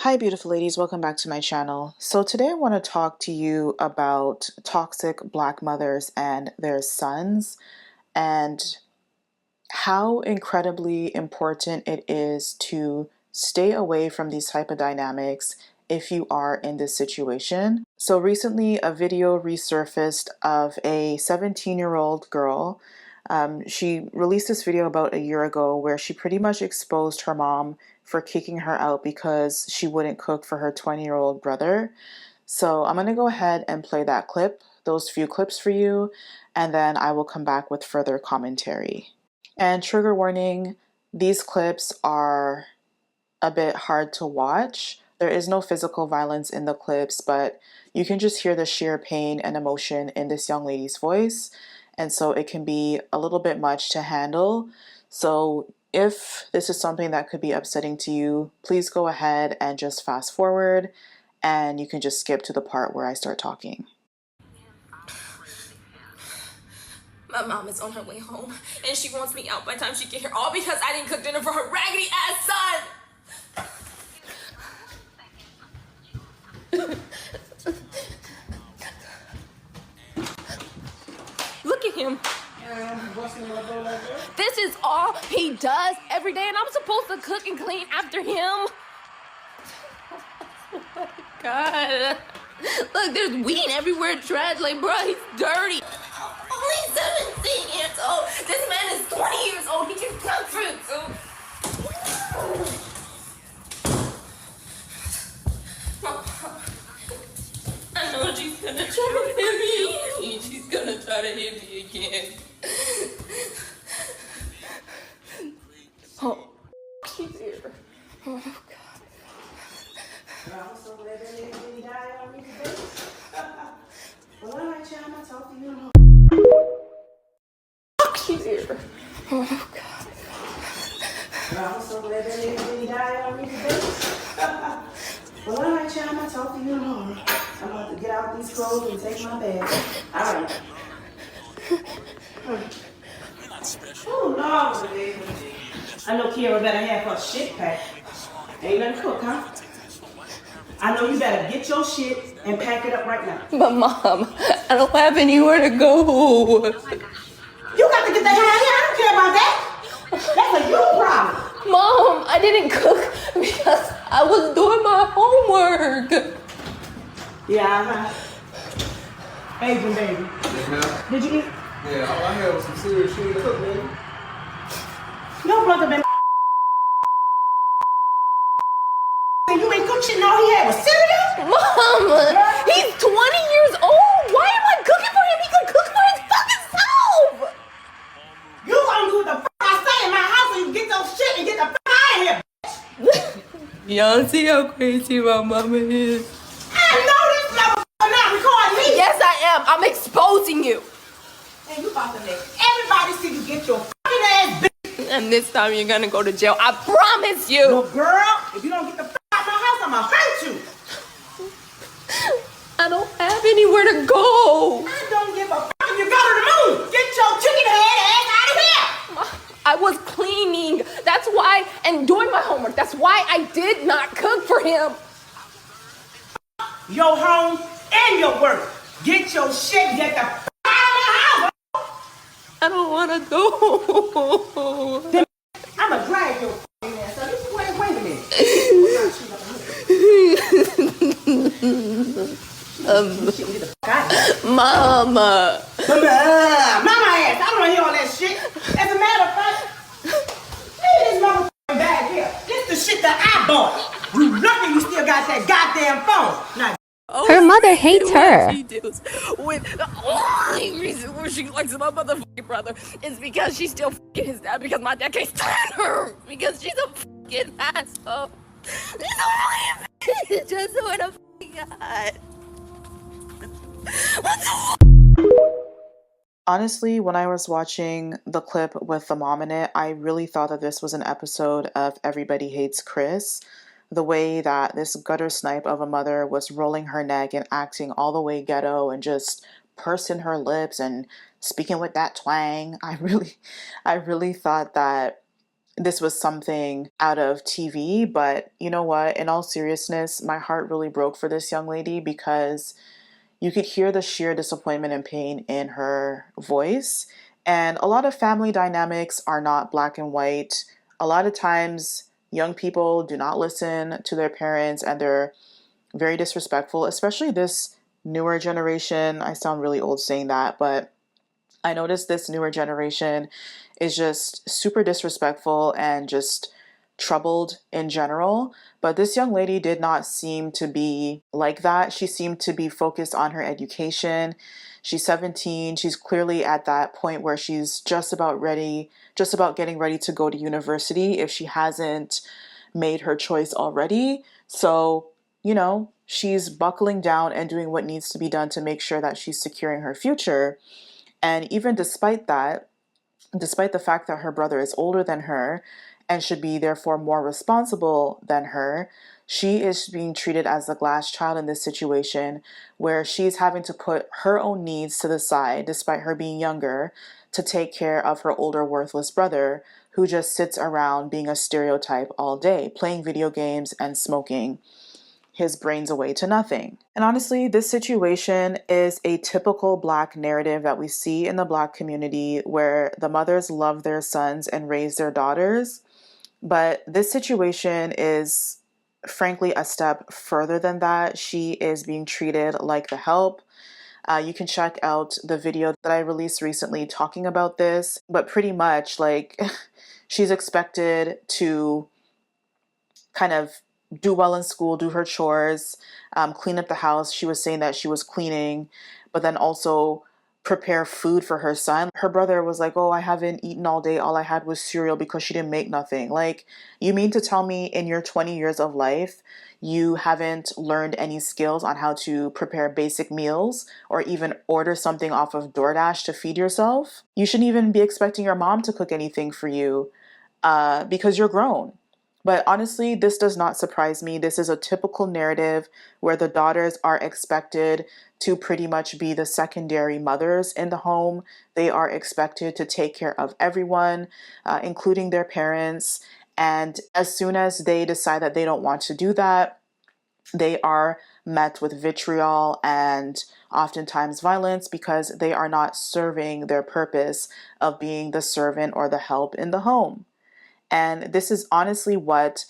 Hi beautiful ladies, welcome back to my channel. So today I want to talk to you about toxic Black mothers and their sons and how incredibly important it is to stay away from these type of dynamics if you are in this situation. So recently a video resurfaced of a 17-year-old girl. She released this video about a year ago where she pretty much exposed her mom for kicking her out because she wouldn't cook for her 20-year-old brother. So I'm going to go ahead and play that clip, those few clips for you, and then I will come back with further commentary. And trigger warning, these clips are a bit hard to watch. There is no physical violence in the clips, but you can just hear the sheer pain and emotion in this young lady's voice. And so it can be a little bit much to handle. So if this is something that could be upsetting to you, please go ahead and just fast forward and you can just skip to the part where I start talking. My mom is on her way home, and she wants me out by the time she get here, all because I didn't cook dinner for her raggedy ass son. Look at him. This is all he does every day, and I'm supposed to cook and clean after him. Oh my God. Look, there's weed everywhere, trash. Like, bro, he's dirty. Only 17 years old. This man is 20 years old. He can cook fruit, too. I know she's gonna try to hit me. She's gonna try to hit me again. Oh, she's here. Oh, God. I'm so glad that nigga didn't die on me today. Well, all right, y'all, I'm gonna talk to you tomorrow. She's here. Oh, God. I'm so glad that nigga didn't die on me today. Well, all right, y'all, I'm gonna talk to you tomorrow. I'm about to get out these clothes and take my bag. All right. Oh, Lord, baby. I know Kiara better have her shit packed. Ain't nothing cook, huh? I know you better get your shit and pack it up right now. But Mom, I don't have anywhere to go. You got to get the hell out of here. I don't care about that. That's a you problem. Mom, I didn't cook because I was doing my homework. Yeah, Asian baby. Yes, ma'am. Did you eat? Yeah, all I had was some serious shit to cook, man. Your brother been and you ain't cooked shit and all he had was cereal? Mom, he's 20 years old. Why am I cooking for him? He can cook for his fucking self. You gonna do what the fuck I say in my house and you get those shit and get the fuck out of here. Y'all see how crazy my mama is. I know this motherfucker not recording me. Yes, I am. I'm exposing you. And you about to make everybody see you get your fucking ass bitch. And this time you're gonna go to jail. I promise you. Well, girl, if you don't get the fuck out of my house, I'ma hurt you. I don't have anywhere to go. I don't give a fuck if you go to the moon. Get your chicken head ass out of here. I was cleaning. That's why, and doing my homework. That's why I did not cook for him. Your home and your work. Get your shit, get the fuck out of my house. I don't want to go. I'ma drag your fucking ass. So this wait a minute. Get the fuck out of here. Mama. Mama ass. I don't wanna hear all that shit. As a matter of fact, leave this motherfucking bag here. This the shit that I bought. You lucky you still got that goddamn phone. Now, Her mother hates her. She deals with the only reason why she likes my motherfucking brother is because she's still fucking his dad because my dad can't stand her because she's a fucking asshole. She's a fucking just what a fucking god. What the Honestly, when I was watching the clip with the mom in it, I really thought that this was an episode of Everybody Hates Chris. The way that this gutter snipe of a mother was rolling her neck and acting all the way ghetto and just pursing her lips and speaking with that twang. I really thought that this was something out of TV. But you know what? In all seriousness, my heart really broke for this young lady because you could hear the sheer disappointment and pain in her voice. And a lot of family dynamics are not black and white. A lot of times, young people do not listen to their parents and they're very disrespectful, especially this newer generation. I sound really old saying that, but I noticed this newer generation is just super disrespectful and just troubled in general. But this young lady did not seem to be like that. She seemed to be focused on her education. She's 17. She's clearly at that point where she's just about getting ready to go to university if she hasn't made her choice already. So, she's buckling down and doing what needs to be done to make sure that she's securing her future. And even despite that, despite the fact that her brother is older than her and should be therefore more responsible than her, she is being treated as the glass child in this situation where she's having to put her own needs to the side, despite her being younger, to take care of her older, worthless brother who just sits around being a stereotype all day, playing video games and smoking his brains away to nothing. And honestly, this situation is a typical Black narrative that we see in the Black community where the mothers love their sons and raise their daughters. But this situation is frankly a step further than that. She is being treated like the help. You can check out the video that I released recently talking about this, but pretty much like she's expected to kind of do well in school, do her chores, clean up the house. She was saying that she was cleaning, but then also prepare food for her son. Her brother was like, "Oh, I haven't eaten all day. All I had was cereal because she didn't make nothing." Like, you mean to tell me in your 20 years of life, you haven't learned any skills on how to prepare basic meals or even order something off of DoorDash to feed yourself? You shouldn't even be expecting your mom to cook anything for you because you're grown. But honestly, this does not surprise me. This is a typical narrative where the daughters are expected to pretty much be the secondary mothers in the home. They are expected to take care of everyone, including their parents. And as soon as they decide that they don't want to do that, they are met with vitriol and oftentimes violence because they are not serving their purpose of being the servant or the help in the home. And this is honestly what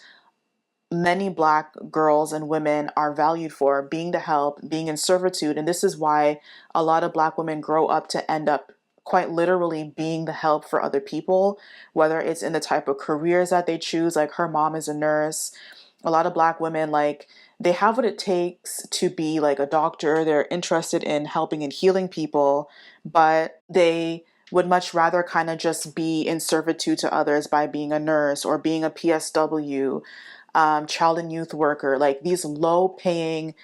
many Black girls and women are valued for, being the help, being in servitude. And this is why a lot of Black women grow up to end up quite literally being the help for other people, whether it's in the type of careers that they choose. Like her mom is a nurse. A lot of Black women, like, they have what it takes to be like a doctor. They're interested in helping and healing people, but they would much rather kind of just be in servitude to others by being a nurse or being a PSW, child and youth worker, like these low paying,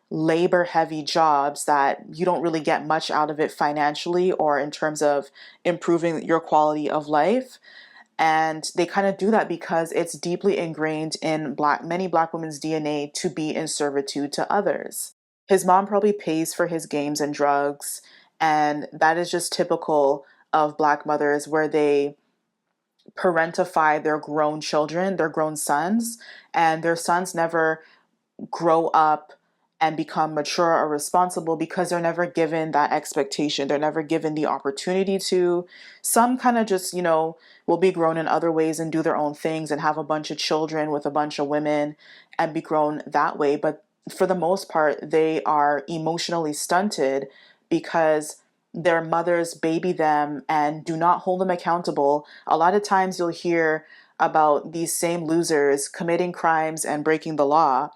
labor heavy jobs that you don't really get much out of it financially or in terms of improving your quality of life. And they kind of do that because it's deeply ingrained in many Black women's DNA to be in servitude to others. His mom probably pays for his games and drugs, and that is just typical of Black mothers where they parentify their grown children, their grown sons, and their sons never grow up and become mature or responsible because they're never given that expectation. They're never given the opportunity to. Some kind of just, will be grown in other ways and do their own things and have a bunch of children with a bunch of women and be grown that way. But for the most part, they are emotionally stunted because their mothers baby them and do not hold them accountable. A lot of times you'll hear about these same losers committing crimes and breaking the law.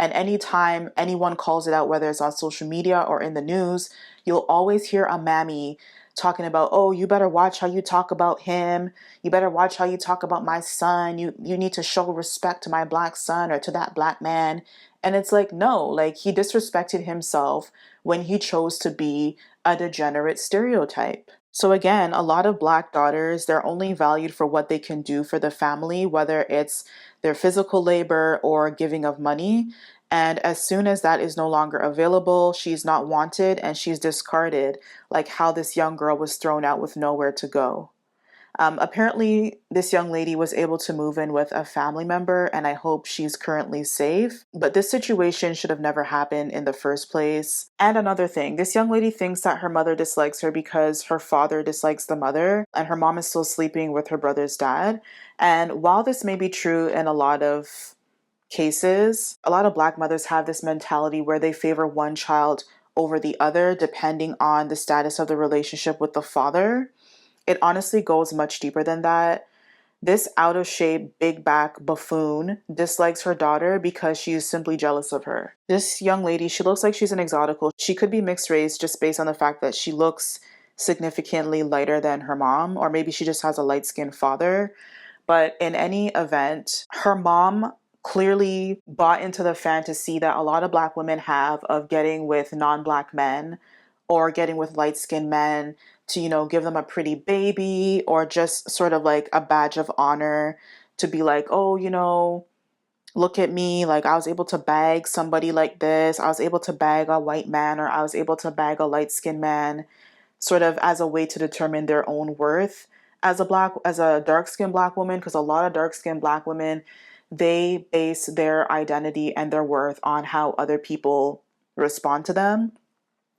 And anytime anyone calls it out, whether it's on social media or in the news, you'll always hear a mammy talking about, "Oh, you better watch how you talk about him. You better watch how you talk about my son. You need to show respect to my Black son or to that Black man." And it's like, no, like he disrespected himself when he chose to be a degenerate stereotype. So again, a lot of Black daughters, they're only valued for what they can do for the family, whether it's their physical labor or giving of money. And as soon as that is no longer available, she's not wanted and she's discarded, like how this young girl was thrown out with nowhere to go. Apparently, this young lady was able to move in with a family member, and I hope she's currently safe. But this situation should have never happened in the first place. And another thing, this young lady thinks that her mother dislikes her because her father dislikes the mother, and her mom is still sleeping with her brother's dad. And while this may be true in a lot of cases, a lot of Black mothers have this mentality where they favor one child over the other depending on the status of the relationship with the father. It honestly goes much deeper than that. This out of shape, big back buffoon dislikes her daughter because she is simply jealous of her. This young lady, she looks like she's an exotical. She could be mixed race just based on the fact that she looks significantly lighter than her mom, or maybe she just has a light skinned father. But in any event, her mom clearly bought into the fantasy that a lot of Black women have of getting with non-Black men or getting with light-skinned men to, give them a pretty baby or just sort of like a badge of honor to be like, oh, look at me. Like, I was able to bag somebody like this. I was able to bag a white man, or I was able to bag a light-skinned man, sort of as a way to determine their own worth as a dark-skinned Black woman, because a lot of dark-skinned Black women, they base their identity and their worth on how other people respond to them.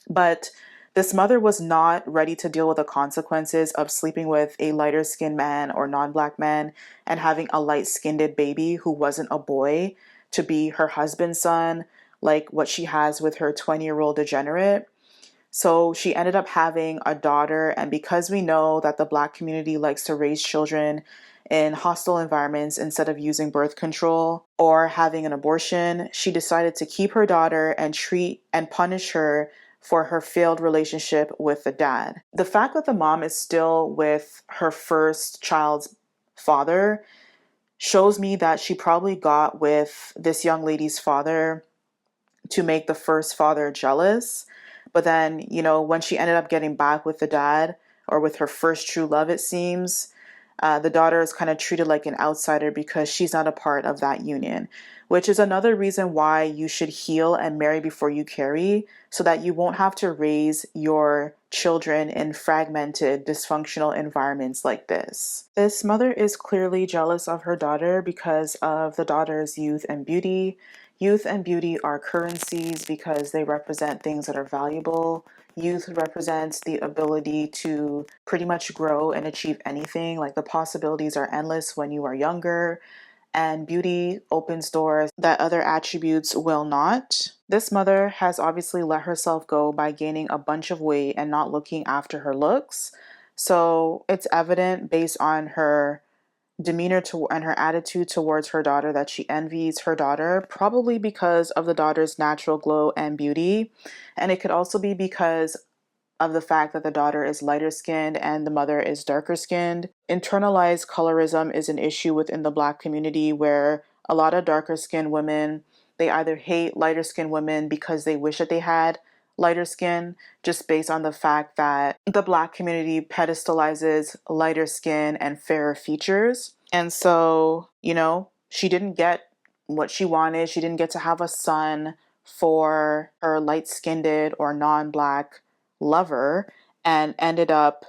But this mother was not ready to deal with the consequences of sleeping with a lighter skinned man or non-Black man and having a light skinned baby who wasn't a boy to be her husband's son, like what she has with her 20-year-old degenerate. So she ended up having a daughter, and because we know that the Black community likes to raise children in hostile environments instead of using birth control or having an abortion, she decided to keep her daughter and treat and punish her for her failed relationship with the dad. The fact that the mom is still with her first child's father shows me that she probably got with this young lady's father to make the first father jealous. But then, when she ended up getting back with the dad, or with her first true love, it seems, the daughter is kind of treated like an outsider because she's not a part of that union, which is another reason why you should heal and marry before you carry, so that you won't have to raise your children in fragmented, dysfunctional environments like this. This mother is clearly jealous of her daughter because of the daughter's youth and beauty. Youth and beauty are currencies because they represent things that are valuable. Youth represents the ability to pretty much grow and achieve anything. Like, the possibilities are endless when you are younger, and beauty opens doors that other attributes will not. This mother has obviously let herself go by gaining a bunch of weight and not looking after her looks. So it's evident based on her demeanor and her attitude towards her daughter that she envies her daughter, probably because of the daughter's natural glow and beauty. And it could also be because of the fact that the daughter is lighter skinned and the mother is darker skinned. Internalized colorism is an issue within the Black community where a lot of darker skinned women, they either hate lighter skinned women because they wish that they had lighter skin, just based on the fact that the Black community pedestalizes lighter skin and fairer features. And so, she didn't get what she wanted. She didn't get to have a son for her light skinned or non Black lover, and ended up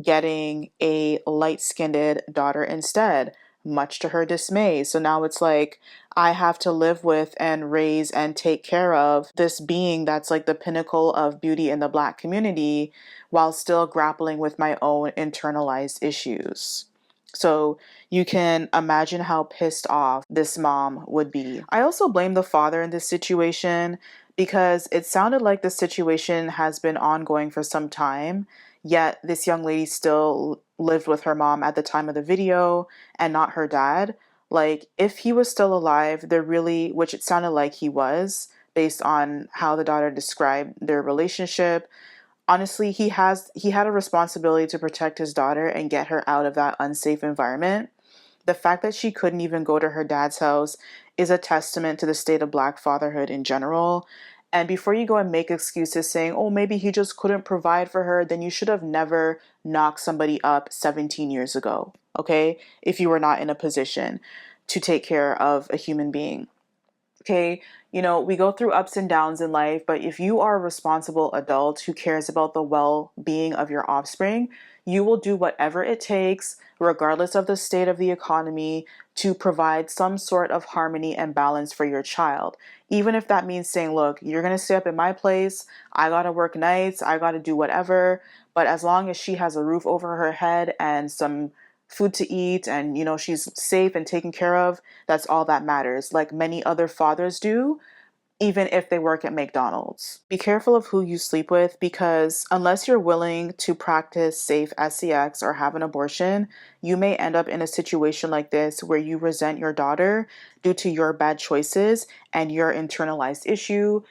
getting a light skinned daughter instead, much to her dismay. So now it's like, I have to live with and raise and take care of this being that's like the pinnacle of beauty in the Black community while still grappling with my own internalized issues. So you can imagine how pissed off this mom would be. I also blame the father in this situation because it sounded like the situation has been ongoing for some time, yet this young lady still lived with her mom at the time of the video and not her dad. Like, if he was still alive, which it sounded like he was, based on how the daughter described their relationship, honestly, he had a responsibility to protect his daughter and get her out of that unsafe environment. The fact that she couldn't even go to her dad's house is a testament to the state of Black fatherhood in general. And before you go and make excuses saying, oh, maybe he just couldn't provide for her, then you should have never knocked somebody up 17 years ago, okay? If you were not in a position to take care of a human being. Okay, we go through ups and downs in life, but if you are a responsible adult who cares about the well-being of your offspring, you will do whatever it takes, regardless of the state of the economy, to provide some sort of harmony and balance for your child. Even if that means saying, look, you're going to stay up in my place. I got to work nights. I got to do whatever. But as long as she has a roof over her head and some food to eat and, she's safe and taken care of, that's all that matters. Like many other fathers do, even if they work at McDonald's. Be careful of who you sleep with, because unless you're willing to practice safe SCX or have an abortion, you may end up in a situation like this where you resent your daughter due to your bad choices and your internalized issue.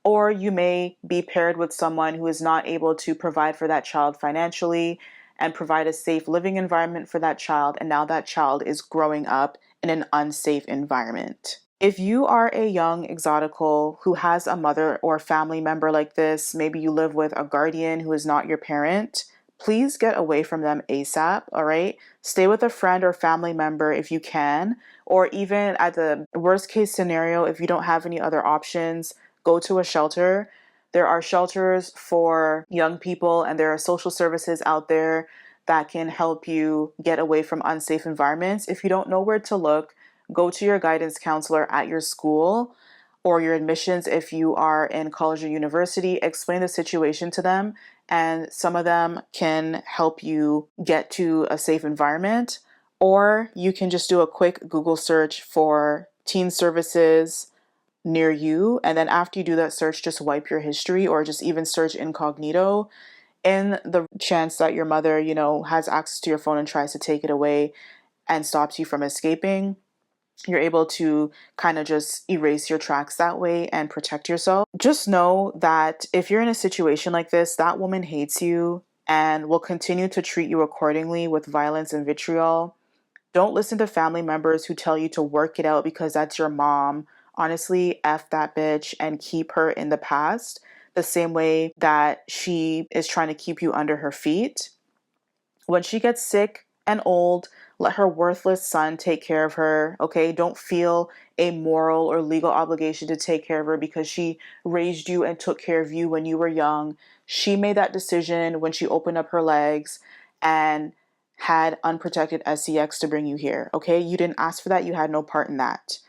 Or you may be paired with someone who is not able to provide for that child financially and provide a safe living environment for that child. And now that child is growing up in an unsafe environment. If you are a young exotical who has a mother or family member like this, maybe you live with a guardian who is not your parent, please get away from them ASAP, all right? Stay with a friend or family member if you can, or even at the worst case scenario, if you don't have any other options, go to a shelter. There are shelters for young people, and there are social services out there that can help you get away from unsafe environments. If you don't know where to look, go to your guidance counselor at your school or your admissions if you are in college or university. Explain the situation to them, and some of them can help you get to a safe environment. Or you can just do a quick Google search for teen services near you, and then after you do that search, just wipe your history or just even search incognito in the chance that your mother, has access to your phone and tries to take it away and stops you from escaping. You're able to kind of just erase your tracks that way and protect yourself. Just know that if you're in a situation like this, that woman hates you and will continue to treat you accordingly with violence and vitriol. Don't listen to family members who tell you to work it out because that's your mom. Honestly, F that bitch and keep her in the past the same way that she is trying to keep you under her feet. When she gets sick and old, let her worthless son take care of her, okay? Don't feel a moral or legal obligation to take care of her because she raised you and took care of you when you were young. She made that decision when she opened up her legs and had unprotected SCX to bring you here, okay? You didn't ask for that. You had no part in that.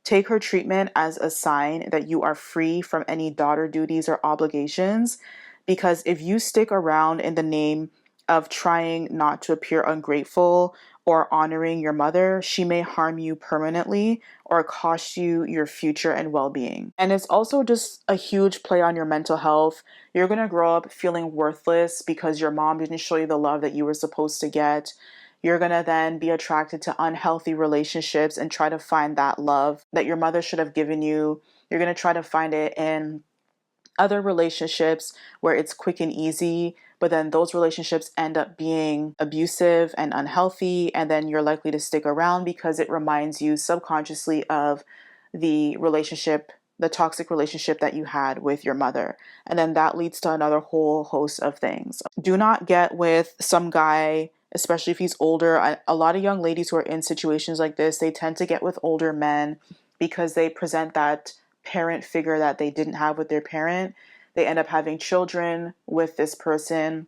Take her treatment as a sign that you are free from any daughter duties or obligations, because if you stick around in the name of trying not to appear ungrateful or honoring your mother, she may harm you permanently or cost you your future and well-being. And it's also just a huge play on your mental health. You're going to grow up feeling worthless because your mom didn't show you the love that you were supposed to get. You're going to then be attracted to unhealthy relationships and try to find that love that your mother should have given you. You're going to try to find it in other relationships where it's quick and easy, but then those relationships end up being abusive and unhealthy, and then you're likely to stick around because it reminds you subconsciously of the relationship, the toxic relationship that you had with your mother. And then that leads to another whole host of things. Do not get with some guy, especially if he's older. A lot of young ladies who are in situations like this, they tend to get with older men because they present that parent figure that they didn't have with their parent. They end up having children with this person,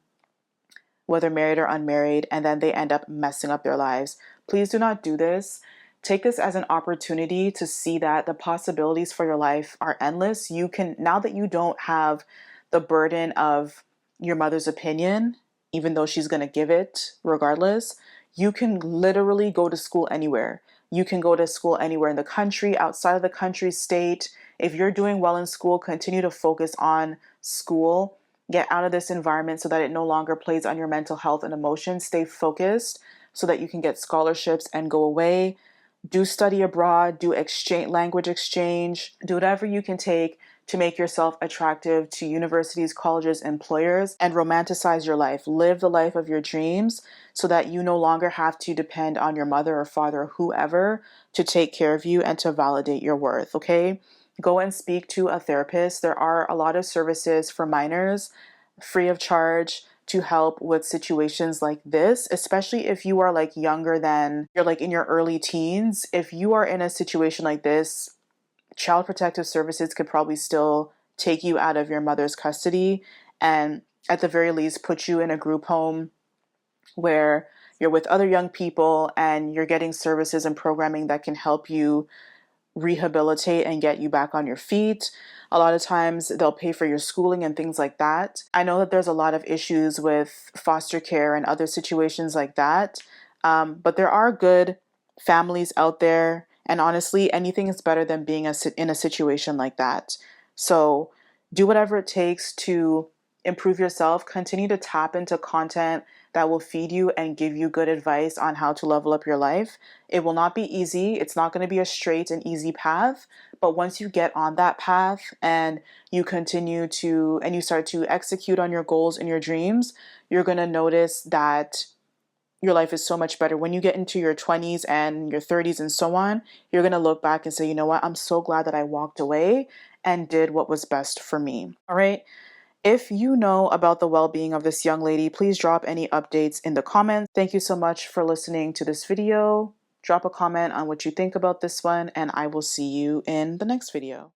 whether married or unmarried, and then they end up messing up their lives. Please do not do this. Take this as an opportunity to see that the possibilities for your life are endless. You can, now that you don't have the burden of your mother's opinion, even though she's going to give it regardless, you can literally go to school anywhere. You can go to school anywhere in the country, outside of the country, state. If you're doing well in school, continue to focus on school. Get out of this environment so that it no longer plays on your mental health and emotions. Stay focused so that you can get scholarships and go away. Do study abroad, do language exchange, do whatever you can take to make yourself attractive to universities, colleges, employers, and romanticize your life. Live the life of your dreams so that you no longer have to depend on your mother or father or whoever to take care of you and to validate your worth, okay? Go and speak to a therapist. There are a lot of services for minors free of charge to help with situations like this, especially if you are like younger than, you're like in your early teens. If you are in a situation like this, Child Protective Services could probably still take you out of your mother's custody and at the very least put you in a group home where you're with other young people and you're getting services and programming that can help you rehabilitate and get you back on your feet. A lot of times they'll pay for your schooling and things like that. I know that there's a lot of issues with foster care and other situations like that, but there are good families out there. And honestly, anything is better than being in a situation like that. So do whatever it takes to improve yourself. Continue to tap into content that will feed you and give you good advice on how to level up your life. It will not be easy. It's not going to be a straight and easy path. But once you get on that path and you continue to, and you start to execute on your goals and your dreams, you're going to notice that your life is so much better. When you get into your 20s and your 30s and so on, you're going to look back and say, you know what? I'm so glad that I walked away and did what was best for me. All right. If you know about the well-being of this young lady, please drop any updates in the comments. Thank you so much for listening to this video. Drop a comment on what you think about this one, and I will see you in the next video.